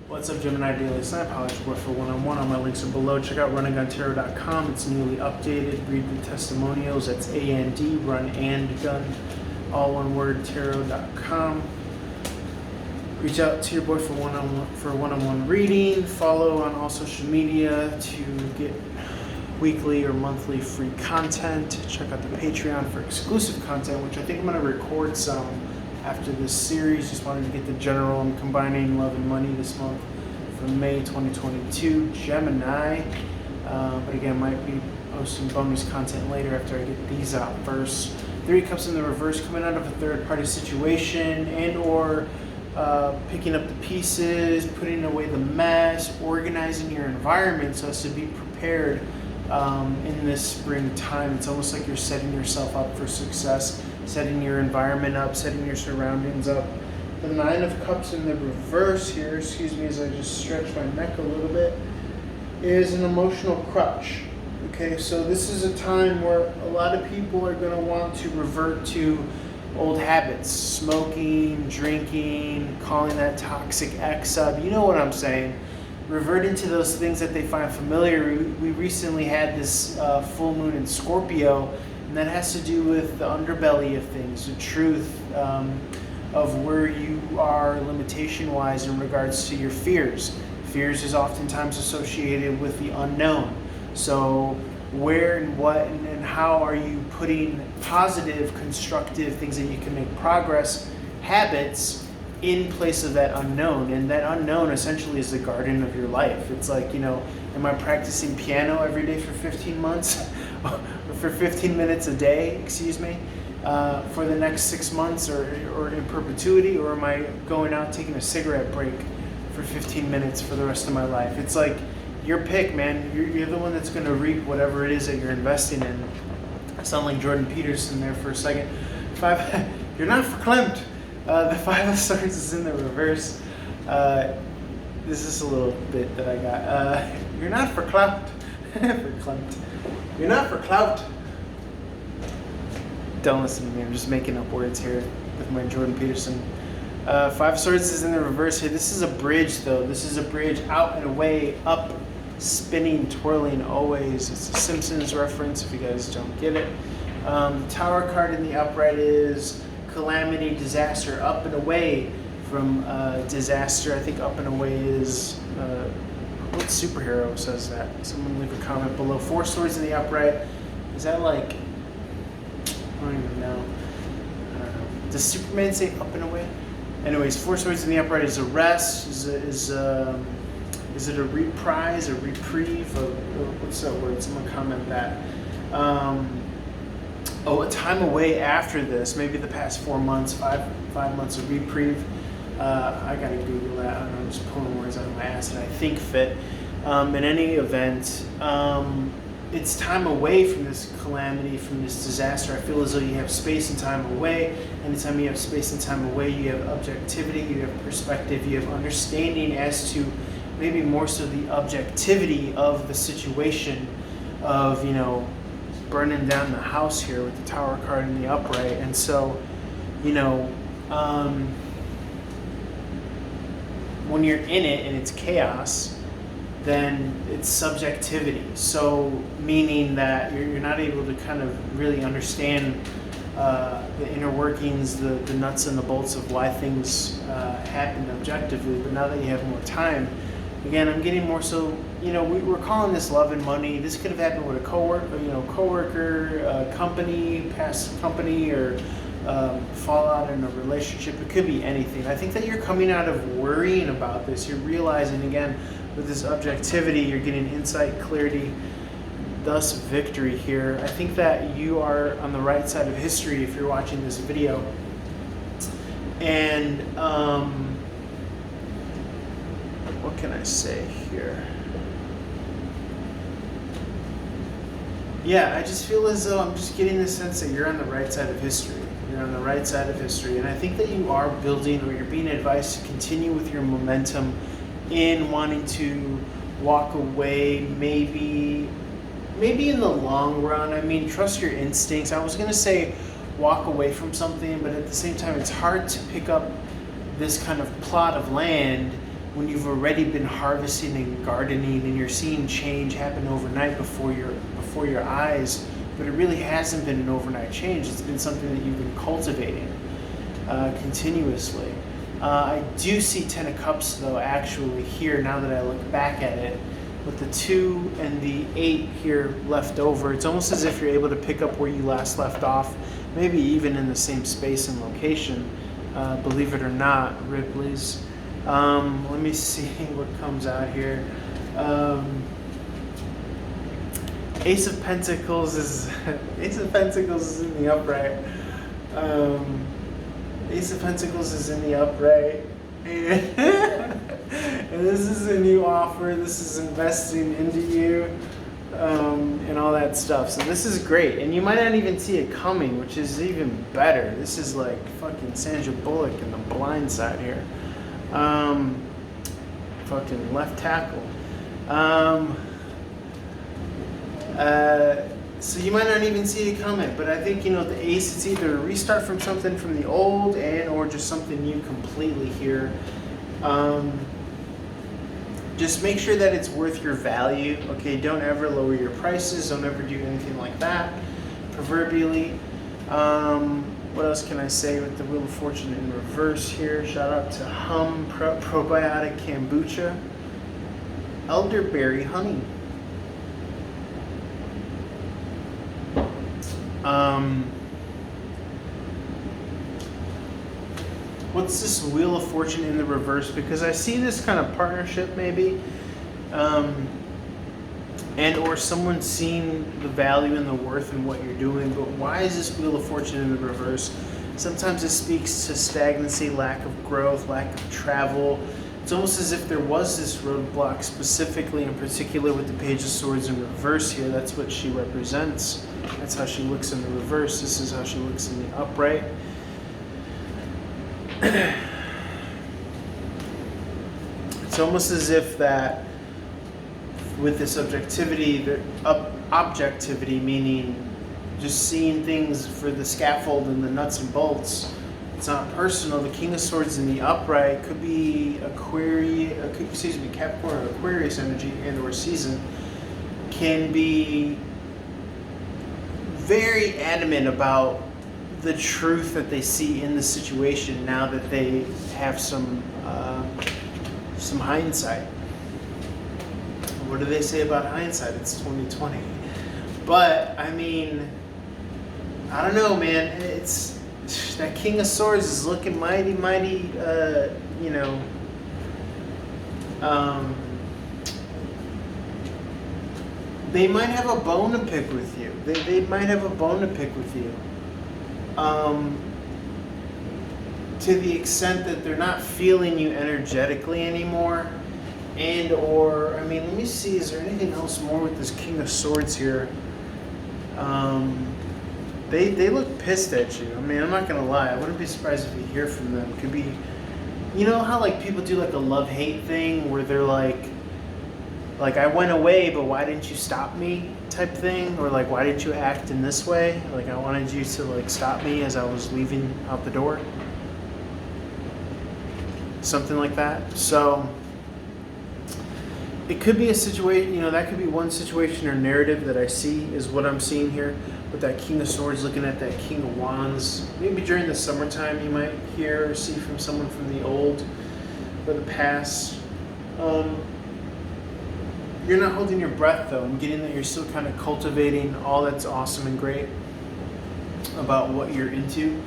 What's up, Gemini Daily Snipe? Support for one-on-one. All my links are below. Check out runandguntarot.com. It's newly updated. Read the testimonials. That's A-N-D, run and gun, all one word, tarot.com. Reach out to your boy for one-on-one reading. Follow on all social media to get weekly or monthly free content. Check out the Patreon for exclusive content, which I think I'm going to record some after this series. Just wanted to get the general. I'm combining love and money this month for May 2022, Gemini. But again, might be posting bonus content later after I get these out first. 3 Cups in the reverse, coming out of a third-party situation and or picking up the pieces, putting away the mess, organizing your environment so as to be prepared in this spring time. It's almost like you're setting yourself up for success, setting your environment up, setting your surroundings up. The 9 of Cups in the reverse here, excuse me as I just stretch my neck a little bit, is an emotional crutch. Okay, so this is a time where a lot of people are going to want to revert to old habits, smoking, drinking, calling that toxic ex up. You know what I'm saying? Revert into those things that they find familiar. We recently had this full moon in Scorpio, and that has to do with the underbelly of things, the truth of where you are limitation-wise in regards to your fears. Fears is oftentimes associated with the unknown. So where and what and how are you putting positive, constructive things that you can make progress, habits, in place of that unknown? And that unknown essentially is the garden of your life. It's like, am I practicing piano every day for 15 months? For 15 minutes a day, for the next 6 months or in perpetuity? Or am I going out taking a cigarette break for 15 minutes for the rest of my life? It's like, your pick, man. You're the one that's going to reap whatever it is that you're investing in. I sound like Jordan Peterson there for a second. 5, you're not verklempt. The 5 of Swords is in the reverse. This is a little bit that I got. You're not verklempt. Verklempt. You're not verklempt. Don't listen to me. I'm just making up words here with my Jordan Peterson. 5 of Swords is in the reverse here. This is a bridge, though. This is a bridge out and away, up, spinning, twirling, always. It's a Simpsons reference if you guys don't get it. The Tower card in the upright is calamity, disaster, up and away from disaster. I think up and away is, what superhero says that? Someone leave a comment below. 4 Swords in the upright. Is that like, I don't even know. I don't know. Does Superman say up and away? Anyways, 4 Swords in the upright is a rest. Is it a reprise, a reprieve? What's that word? Someone comment that. A time away after this, maybe the past 4 months, five months of reprieve. I gotta Google that. I don't know, I'm just pulling words out of my ass that I think fit. In any event, it's time away from this calamity, from this disaster. I feel as though you have space and time away. Anytime you have space and time away, you have objectivity, you have perspective, you have understanding as to maybe more so the objectivity of the situation of, burning down the house here with the Tower card in the upright. And so, when you're in it and it's chaos, then it's subjectivity. So meaning that you're not able to kind of really understand the inner workings, the nuts and the bolts of why things happen objectively. But now that you have more time, again, I'm getting more so, we're calling this love and money. This could have happened with a coworker, company, past company, or fallout in a relationship. It could be anything. I think that you're coming out of worrying about this. You're realizing, again, with this objectivity, you're getting insight, clarity, thus victory here. I think that you are on the right side of history if you're watching this video. And what can I say here? Yeah, I just feel as though I'm just getting the sense that you're on the right side of history. You're on the right side of history. And I think that you are building, or you're being advised to continue with your momentum in wanting to walk away, maybe in the long run. I mean, trust your instincts. I was going to say walk away from something, but at the same time, it's hard to pick up this kind of plot of land when you've already been harvesting and gardening and you're seeing change happen overnight before your eyes, but it really hasn't been an overnight change. It's been something that you've been cultivating continuously. I do see 10 of Cups though actually here now that I look back at it, with the 2 and the 8 here left over. It's almost as if you're able to pick up where you last left off, maybe even in the same space and location, believe it or not, Ripley's. Let me see what comes out here. Ace of Pentacles is in the upright. Ace of Pentacles is in the upright. And this is a new offer. This is investing into you, and all that stuff. So this is great, and you might not even see it coming, which is even better. This is like fucking Sandra Bullock in The Blind Side here. Fucking left tackle. So you might not even see it coming, but I think, the ace, it's either a restart from something from the old or just something new completely here. Just make sure that it's worth your value. Okay, don't ever lower your prices. Don't ever do anything like that, proverbially. What else can I say with the Wheel of Fortune in reverse here? Shout out to Hum Probiotic Kombucha. Elderberry Honey. What's this Wheel of Fortune in the reverse? Because I see this kind of partnership maybe, and or someone seeing the value and the worth in what you're doing. But why is this Wheel of Fortune in the reverse? Sometimes it speaks to stagnancy, lack of growth, lack of travel. It's almost as if there was this roadblock specifically in particular with the Page of Swords in reverse here. That's what she represents. That's how she looks in the reverse. This is how she looks in the upright. It's almost as if that with this objectivity, objectivity meaning just seeing things for the scaffold and the nuts and bolts, it's not personal. The King of Swords in the upright could be Capricorn or Aquarius energy and or season, can be very adamant about the truth that they see in the situation now that they have some hindsight. What do they say about hindsight? It's 2020. But I mean, I don't know, man. It's that King of Swords is looking mighty, they might have a bone to pick with you. They might have a bone to pick with you. To the extent that they're not feeling you energetically anymore. And or, I mean, let me see, is there anything else more with this King of Swords here? They look pissed at you. I mean, I'm not gonna lie. I wouldn't be surprised if you hear from them. Could be, you know how like people do like a love-hate thing where they're like I went away, but why didn't you stop me type thing? Or like, why didn't you act in this way? Like I wanted you to like stop me as I was leaving out the door. Something like that. So it could be a situation, that could be one situation or narrative that I see is what I'm seeing here with that King of Swords looking at that King of Wands. Maybe during the summertime you might hear or see from someone from the old or the past. You're not holding your breath though. I'm getting that you're still kind of cultivating all that's awesome and great about what you're into.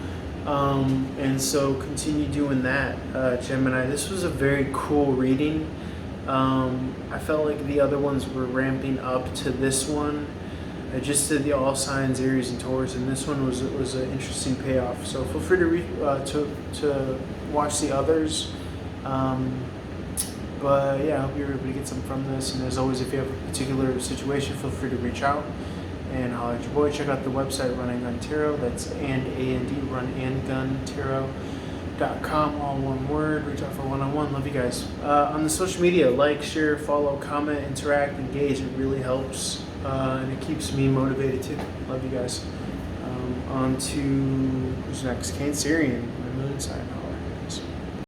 And so continue doing that, Gemini. This was a very cool reading. I felt like the other ones were ramping up to this one. I just did the all signs, Aries and Taurus, and this one was an interesting payoff. So feel free to watch the others. But yeah, I hope you're able to get something from this. And as always, if you have a particular situation, feel free to reach out and holler at your boy. Check out the website Run and Gun Tarot. That's runandguntarot.com, all one word. Reach out for one-on-one. Love you guys. On the social media, like, share, follow, comment, interact, engage. It really helps, and it keeps me motivated too. Love you guys. On to who's next? Cancerian, my moon sign.